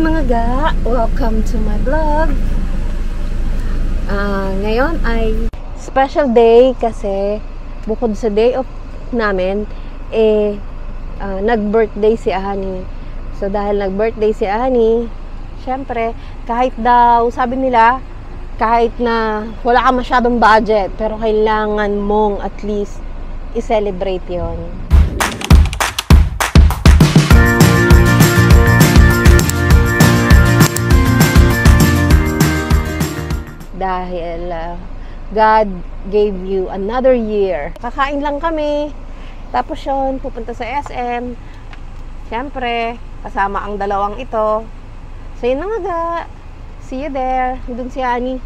mga ga! Welcome to my vlog! Ngayon ay special day kasi bukod sa day off namin, nag-birthday si Ani. So dahil nag-birthday si Ani, syempre, kahit daw, sabi nila, kahit na wala ka masyadong budget, pero kailangan mong at least i-celebrate yon. Dahil God gave you another year. Kakain lang kami. Tapos yun, pupunta sa SM. Siyempre, kasama ang dalawang ito. So yun na nga. See you there. Doon si Ani.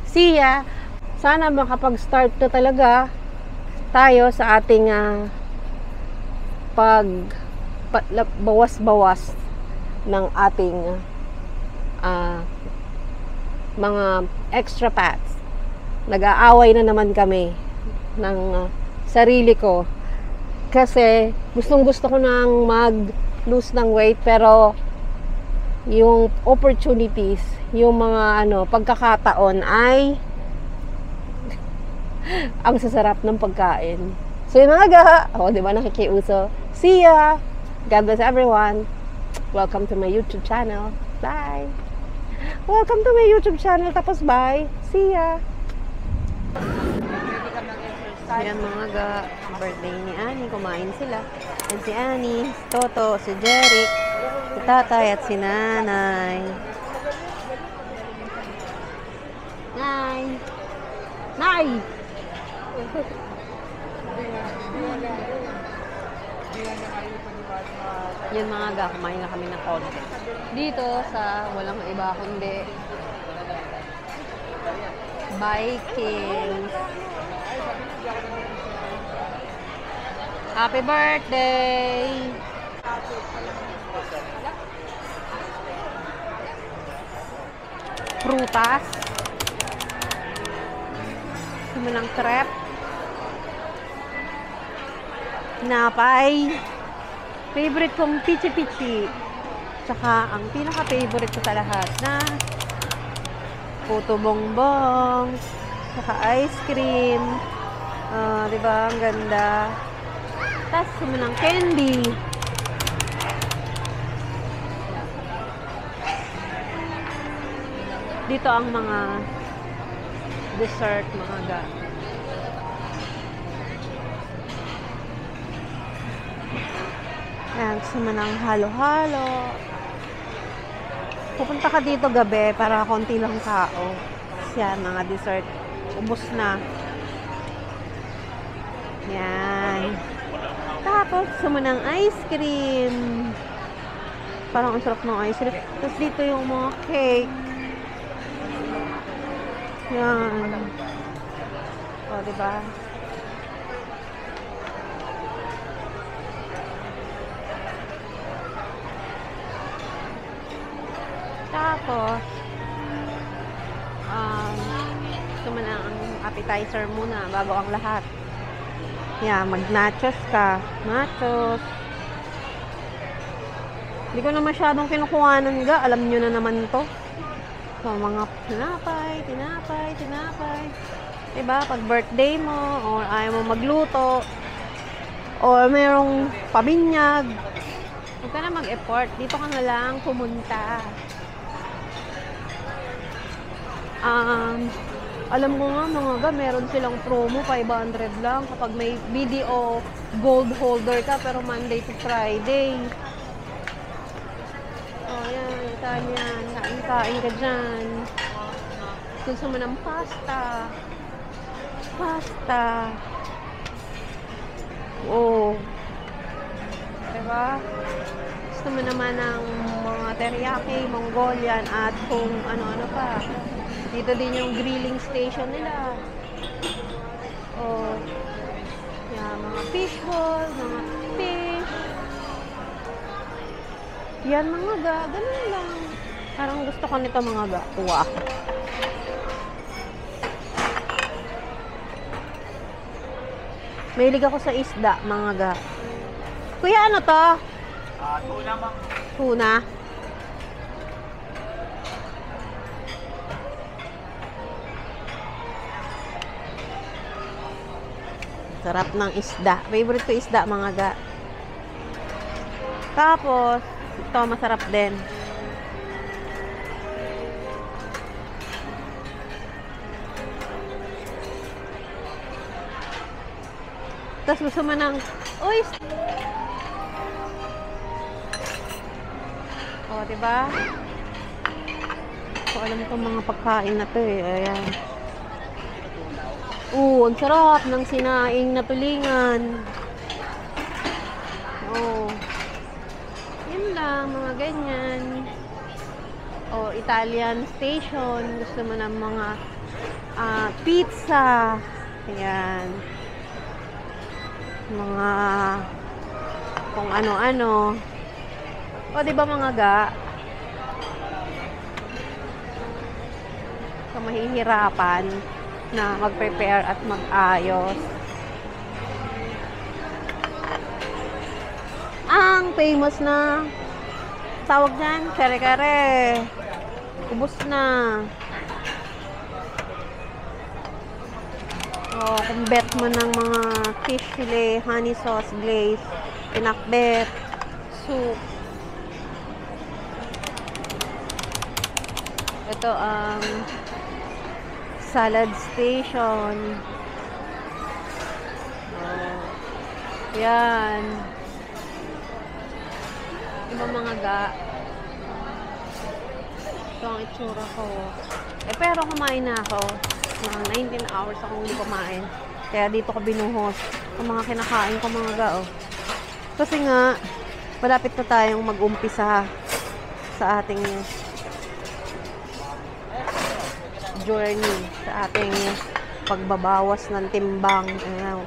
See ya. Sana makapag-start na talaga tayo sa ating bawas-bawas ng ating mga extra fats. Nag-aaway na naman kami ng sarili ko kasi gustong-gusto ko nang mag-lose ng weight, pero yung opportunities, yung mga pagkakataon ay ang sasarap ng pagkain. So yun mga ga, diba nakikiuso. See ya! God bless everyone. Welcome to my YouTube channel. Bye! Welcome to my YouTube channel. Tapos bye. See ya. Ayan mga ga, birthday ni Ani. Kumain sila. And si Ani, si Toto, si Jeric, si Tatay at si Nanay. Nay! Nay! Yan mga ga, kumain na kami ng konti. Dito sa walang iba kundi Vikings. Happy birthday! Prutas. Sumo ng crepe. Napay. Favorite kong pichi-pichi. Tsaka, ang pinaka-favorite ko sa lahat na puto bongbong. Tsaka ice cream. Diba? Ang ganda. Tapos, ng candy. Dito ang mga dessert, mga ga. Ayan, gusto mo ng halo-halo. Pupunta ka dito gabi para konti lang tao. Yan, mga dessert. Ubus na. Yan. Tapos, gusto mo ng ice cream. Parang ang sarap ng ice cream. Tapos dito yung mga cake. Yan. O, diba? Tapos, gusto mo na ang appetizer muna bago ang lahat. Yeah, mag-nachos ka. Nachos. Hindi ko na masyadong kinukuhanan ga. Alam nyo na naman to. So, mga tinapay. Diba? Pag birthday mo, or ayaw mo magluto, or mayroong pabinyag, huwag ka na mag-effort. Dito ka na lang pumunta. Alam ko nga mga ga, meron silang promo, 500 lang kapag may video gold holder ka, pero Monday to Friday. Yan, Italian, kain ka dyan. Gusto mo ng pasta. Diba? Gusto mo naman ng mga teriyaki, Mongolian, at kung ano-ano pa. Dito din yung grilling station nila. Yan, mga fish ball, mga fish. Yan mga ga, ganun lang. Parang gusto ko nito mga ga. Wow. Mahilig ako sa isda, mga ga. Kuya, ano to? Tuna, ma'am. Tuna. Sarap ng isda. Favorite ko isda, mga ga. Tapos, ito masarap din. Tapos gusto mo ng, uy! O, diba? So, alam ko mga pagkain na to eh. Ayan. Ang sarap ng sinaing na tulingan. Yun lang, mga ganyan. Italian station. Gusto mo ng mga pizza. Ayan. Mga kung ano-ano. Di ba mga ga? So, mahihirapan na mag-prepare at mag-ayos. Ang famous na tawag dyan, kare-kare. Ubus na. Kung bet mo ng mga fish fillet, honey sauce, glaze, pinakbet, soup. Ito ang salad station. Yan. Ibang mga ga. Ito ang itsura ko. Pero kumain na ako. 19 hours akong hindi kumain. Kaya dito ko binuhos ang mga kinakain ko, mga ga. Kasi nga, malapit na tayong mag-umpisa sa ating journey, sa ating pagbabawas ng timbang. Ayan,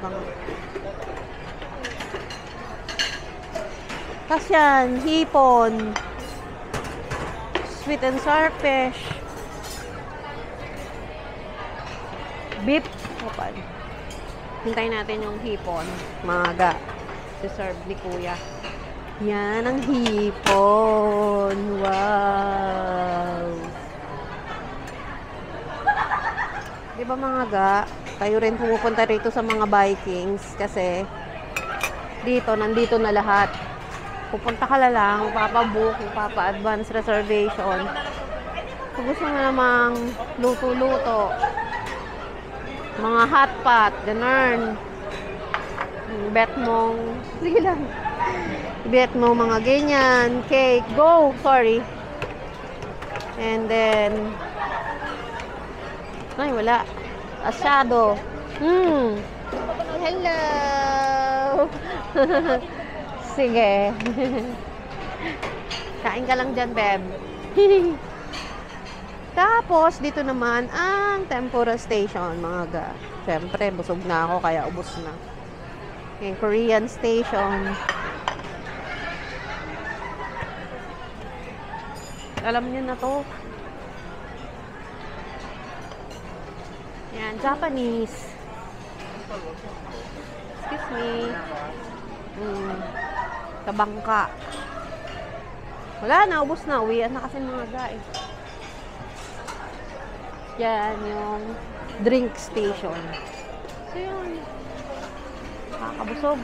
kasi yan, hipon, sweet and sour fish, beef. Hintayin natin yung hipon, mga ga. Serve ni kuya. Yan ang hipon. Wow! Di ba mga ga, kayo rin pumupunta rito sa mga Vikings kasi nandito na lahat. Pupunta ka lang, papabook, papa-advance reservation. Kung gusto mo namang luto-luto, mga hot pot, ganun. Bet mong, sige lang. Bet mo mga ganyan, cake, go, sorry. And then, ay, wala. Asyado. Hello! Sige. Kain ka lang dyan, Beb. Tapos, dito naman ang Tempura Station, mga ga. Siyempre, busog na ako, kaya ubos na. Yung Korean Station. Alam niyo na to. Yan, Japanese. Excuse me. Kabangka. Wala na, ubos na. Uwian na kasi mga ga eh. Yan, yung drink station. So, yun. Nakakabusog.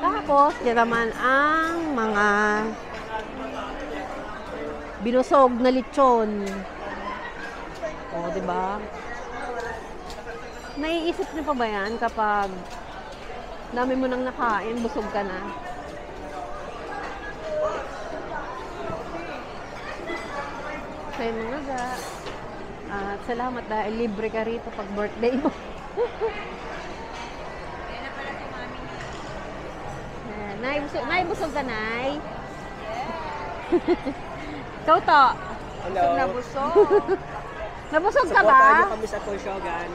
Tapos, yan naman ang mga binusog na lechon. Diba? Naiisip niyo pa ba yan kapag dami mo nang nakain, busog ka na? Kaya mga ga, at salamat dahil libre ka rito pag birthday mo. Naibusog ka, Nay? Ikaw to. Hello. Nabusog. Nabusog ka ba? Supportahan niyo kami sa Kusyogan.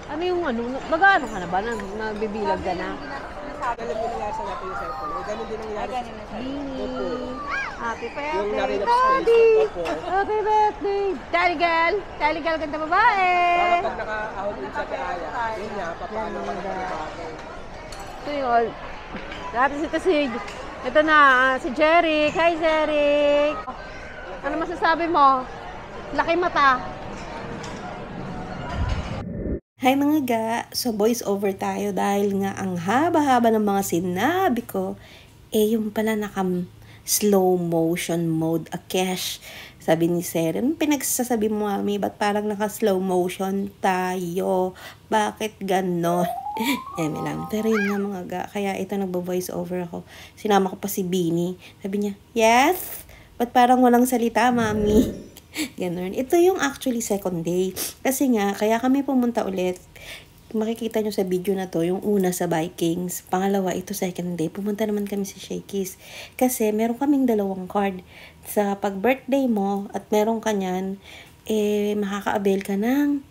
Ano yung magano ka na ba? Nagbibilag ka na? Alam mo nangyari sa natin yung cellphone. Ganun din nangyari. Bini. Happy Yung birthday, narinig Daddy! Opo. Happy birthday! Daddy girl! Daddy girl, ganda babae! Kapag naka-out din sa kaya, yun nga, paano ka nagbabago. So yun. Tapos ito na, si Jeric. Hi, Jeric. Ano masasabi mo? Laki mata. Hi mga ga! So voice over tayo dahil nga ang haba-haba ng mga sinabi ko, yung pala slow motion mode a cash. Sabi ni Seren, pinagsasabi mo mami, ba't parang naka-slow motion tayo? Bakit ganon? May lang. Pero yun nga mga ga, kaya ito nagbo-voice over ako. Sinama ko pa si Bini. Sabi niya, yes? Ba't parang walang salita mami? Ganon. Ito yung actually second day. Kasi nga, kaya kami pumunta ulit. Makikita nyo sa video na to, yung una sa Vikings. Pangalawa, ito second day. Pumunta naman kami sa Shakey's. Kasi meron kaming dalawang card. Sa pag-birthday mo at meron ka nyan, makaka-avail ka ng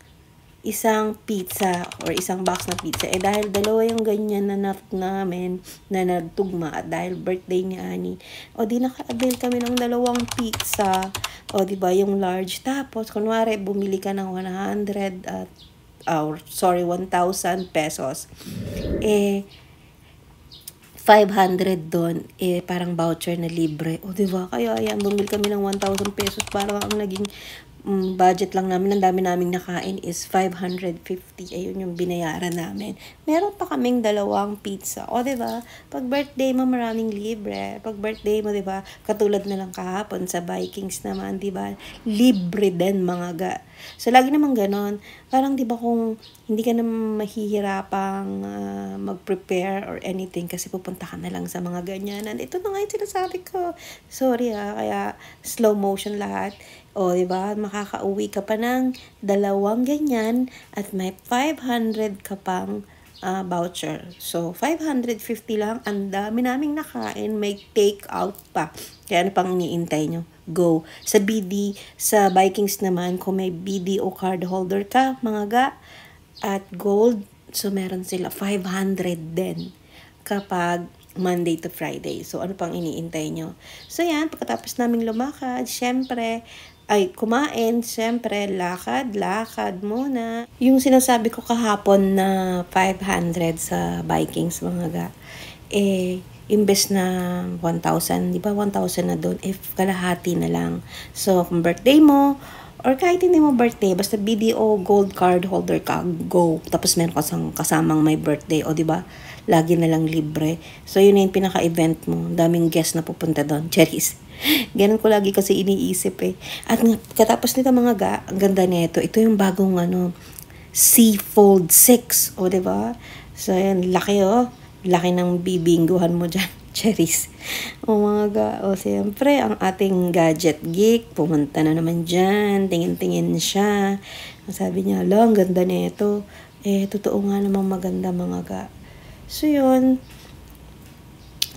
isang pizza or isang box na pizza. Dahil dalawa yung ganyan na namin na nagtugma at dahil birthday ni Ani. Di naka-avail kami ng dalawang pizza. Di ba yung large. Tapos, kunwari, bumili ka ng 1,000 pesos. 500 doon, parang voucher na libre. Di ba? Kaya, bumili kami ng 1,000 pesos. Parang ang naging budget lang namin, ang dami naming nakain is 550. Ayun yung binayaran namin. Meron pa kaming dalawang pizza. Diba? Pag birthday mo, maraming libre. Pag birthday mo, diba? Katulad na lang kahapon sa Vikings naman, diba? Libre din mga ga. So, lagi naman ganon. Parang, diba, kung hindi ka na mahihirapang mag-prepare or anything kasi pupunta ka na lang sa mga ganyanan. Ito na nga yung sinasabi ko. Sorry kaya slow motion lahat. Diba? Makaka-uwi ka pa ng dalawang ganyan at may 500 ka pang voucher. So, 550 lang. Ang dami naming nakain. May take out pa. Kaya ano pang iniintay nyo? Go. Sa sa Vikings naman, kung may BDO card holder ka, mga ga, at gold, so meron sila 500 din kapag Monday to Friday. So, ano pang iniintay nyo? So, yan. Pagkatapos naming lumakad, syempre, kumain, syempre, lakad muna. Yung sinasabi ko kahapon na 500 sa Vikings, mga ga, imbes na 1,000, di ba 1,000 na doon, if kalahati na lang. So, kung birthday mo, or kahit hindi mo birthday, basta BDO gold card holder ka, go. Tapos meron kasamang may birthday, di ba? Lagi na lang libre. So, yun na yung pinaka-event mo. Daming guest na pupunta doon. Cherries. Ganun ko lagi kasi iniisip At katapos nito mga ga, ang ganda nito. Ito yung bagong Seafold 6. Diba? So, yan. Laki Laki ng bibingguhan mo dyan. Cherries. Mga ga. Siyempre, ang ating gadget geek, pumunta na naman dyan. Tingin-tingin siya. Sabi niya, ang ganda nito. Totoo nga namang maganda mga ga. So, yun.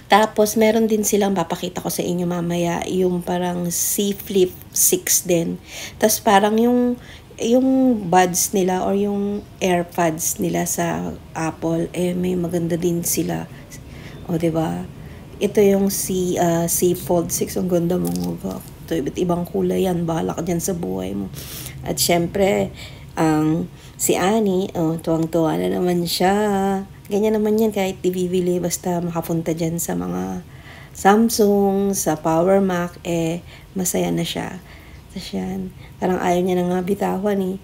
Tapos, meron din silang, papakita ko sa inyo mamaya, yung parang C Flip 6 din. Tapos, parang yung buds nila or yung AirPods nila sa Apple, may maganda din sila. Diba? Ito yung C Fold 6. Ang ganda mo. Ito, iba't ibang kulay yan. Bahala ka dyan sa buhay mo. At syempre, si Annie, tuwang-tuwa na naman siya. Ganyan naman yan kahit di bibili, basta makapunta dyan sa mga Samsung, sa Power Mac, masaya na siya. Tapos yan, parang ayaw niya na nga bitawan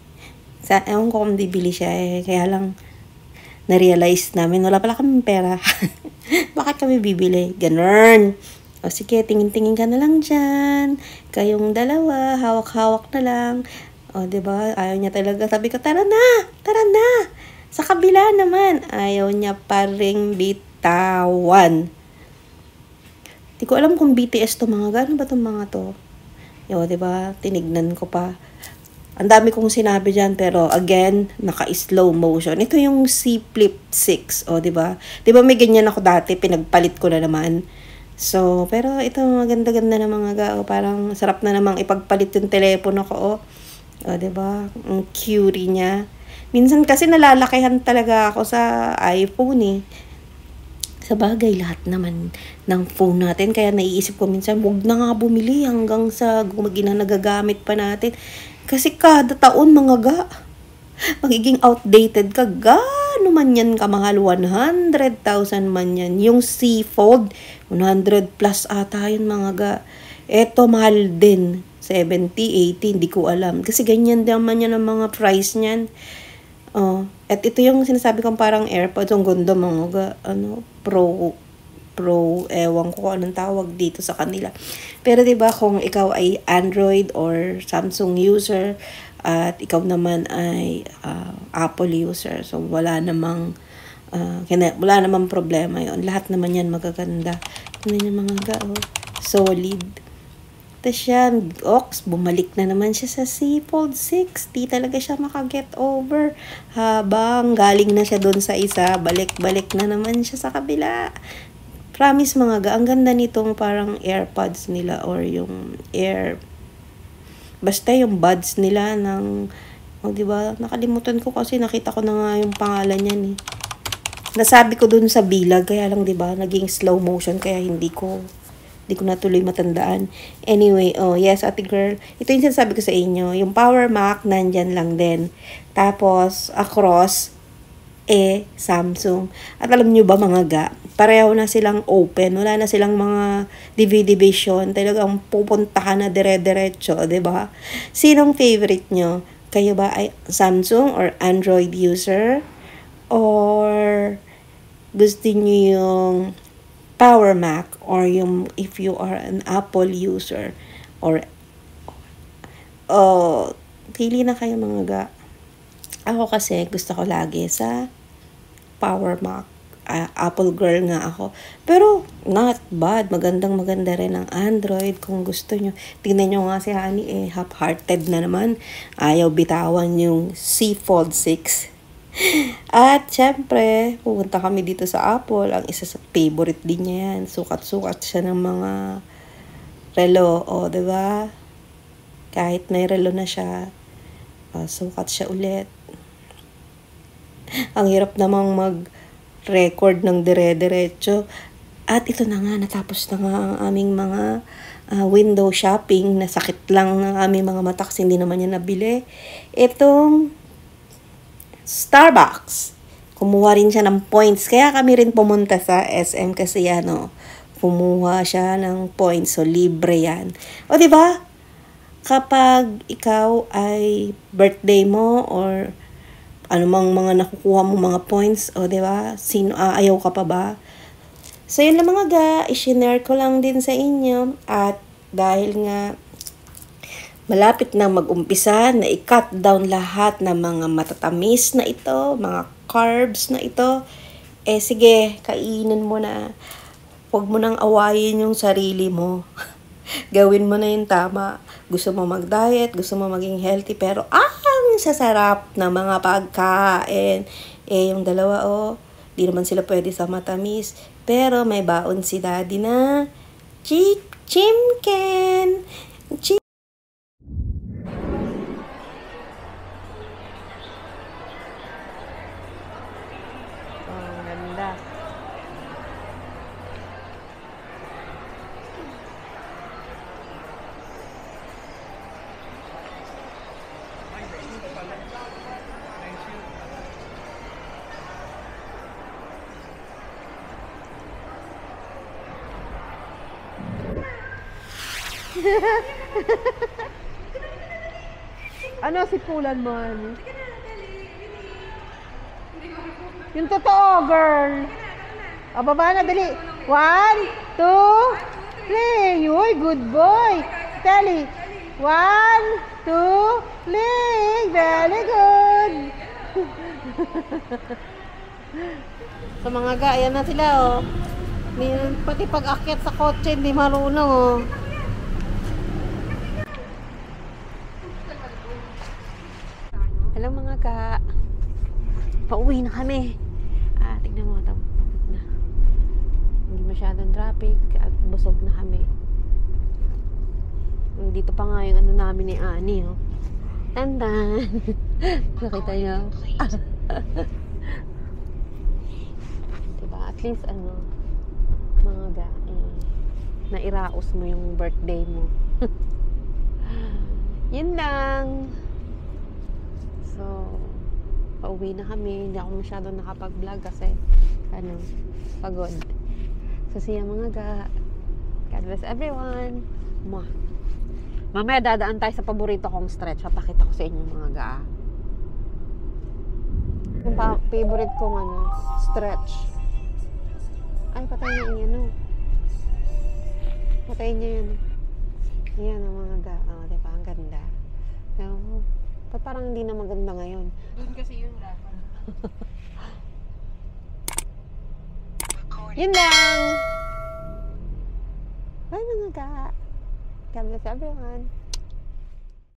ewan ko kung bibili siya kaya lang na-realize namin, wala pala kaming pera. Bakit kami bibili? Ganun. Sige, tingin-tingin ka na lang dyan. Kayong dalawa, hawak-hawak na lang. Diba? Ayaw niya talaga. Sabi ko, tara na! Sa kabila naman, ayaw niya pa ring bitawan. Di ko alam kung BTS to mga gano'n ba itong mga to? Diba? Tinignan ko pa. Ang dami kong sinabi dyan, pero again, naka-slow motion. Ito yung C Flip 6, diba? Diba may ganyan ako dati, pinagpalit ko na naman. So, pero ito maganda-ganda na mga ga. Parang sarap na namang ipagpalit yung telepono ko, diba? Ang cutie niya. Minsan kasi nalalakihan talaga ako sa iPhone Sa bagay, lahat naman ng phone natin. Kaya naiisip ko minsan, huwag na nga bumili hanggang sa nagagamit pa natin. Kasi kada taon mga ga, magiging outdated ka. Gaano man yan kamahal? 100,000 man yan. Yung C-Fold, 100 plus ata yun mga ga. Eto, mahal din. 70, 80, hindi ko alam. Kasi ganyan naman yan ang mga price niyan. Oh, at ito yung sinasabi kong parang AirPods. Ang ganda mga ga. Pro, ewan ko kung anong tawag dito sa kanila. Pero 'di ba kung ikaw ay Android or Samsung user at ikaw naman ay Apple user, so wala namang problema 'yon. Lahat naman 'yan magaganda. Tingnan niyo mga ga, oh, solid. Tapos yan, bumalik na naman siya sa C Fold 6. Di talaga siya makaget over. Habang galing na siya doon sa isa, balik-balik na naman siya sa kabila. Promise mga ga, ang ganda nitong parang AirPods nila or yung basta yung buds nila ng, diba, nakalimutan ko kasi nakita ko na nga yung pangalan niyan eh. Nasabi ko dun sa bilag, kaya lang diba, naging slow motion kaya hindi ko natuloy matandaan. Anyway, yes, ate girl, ito yung sinasabi ko sa inyo, yung Power Mac, nandyan lang din. Tapos, across, Samsung. At alam nyo ba mga ga, pareho na silang open. Wala na silang mga division. Talagang pupunta ka na dire-diretso, diba? Sinong favorite nyo? Kayo ba ay Samsung or Android user? Or gusto nyo yung Power Mac? Or yung if you are an Apple user? Or pili na kayo mga ga. Ako kasi gusto ko lagi sa Power Mac. Apple girl nga ako. Pero not bad. Maganda rin ang Android kung gusto nyo. Tingnan nyo nga si Honey half-hearted na naman. Ayaw bitawan yung C Fold 6. At syempre, pupunta kami dito sa Apple. Ang isa sa favorite din niya yan. Sukat-sukat siya ng mga relo. Diba? Kahit may relo na siya, sukat siya ulit. Ang hirap namang mag-record ng dire-diretso. At ito na nga, natapos na nga ang aming mga window shopping. Nasakit lang ng aming mga mata kasi hindi naman niya nabili. Itong Starbucks. Kumuha rin siya ng points. Kaya kami rin pumunta sa SM kasi kumuha siya ng points. So, libre yan. O, diba? Kapag ikaw ay birthday mo or anumang mga nakukuha mo mga points, diba? Ayaw ka pa ba? So, yun lang mga ga, i-share ko lang din sa inyo. At dahil nga, malapit na mag-umpisa na i-cut down lahat ng mga matatamis na ito, mga carbs na ito, sige, kainin mo na. Huwag mo nang awayin yung sarili mo. Gawin mo na yung tama. Gusto mo mag-diet, gusto mo maging healthy, pero ang sasarap na mga pagkain. Yung dalawa, di naman sila pwede sa matamis. Pero may baon si daddy na chimken. Ang ganda. Ano sipulan mo, Ani? Yung totoo, girl. Baba na, dali. 1, 2, 3. Uy, good boy. Tally. 1, 2, 3. Very good. Sa mga ga, ayan na sila, pati pag-akyat sa kotse, hindi marunong, Hello mga ka. Pauwi na kami. Tignan mo, tapos na. Hindi masyadong traffic at busog na kami. Dito pa nga yung namin ni Ani, Tandan. Nakita niyo? Diba? At least, mga ga, nairaos mo yung birthday mo. Yun lang. So, pauwi na kami. Hindi ako masyadong nakapag-vlog kasi, pagod. So, see you mga ga. God bless everyone. Mwah. Mamaya dadaan tayo sa paborito kong stretch. Papakita ko sa inyo mga ga. Yung favorite kong stretch. Ay, patay na yan, Patay niya yan. Yan ang mga ga. Diba? Ang ganda. Ba't parang hindi na maganda ngayon? Doon kasi yun dapat. Yun lang! Bye mga ga! God bless everyone!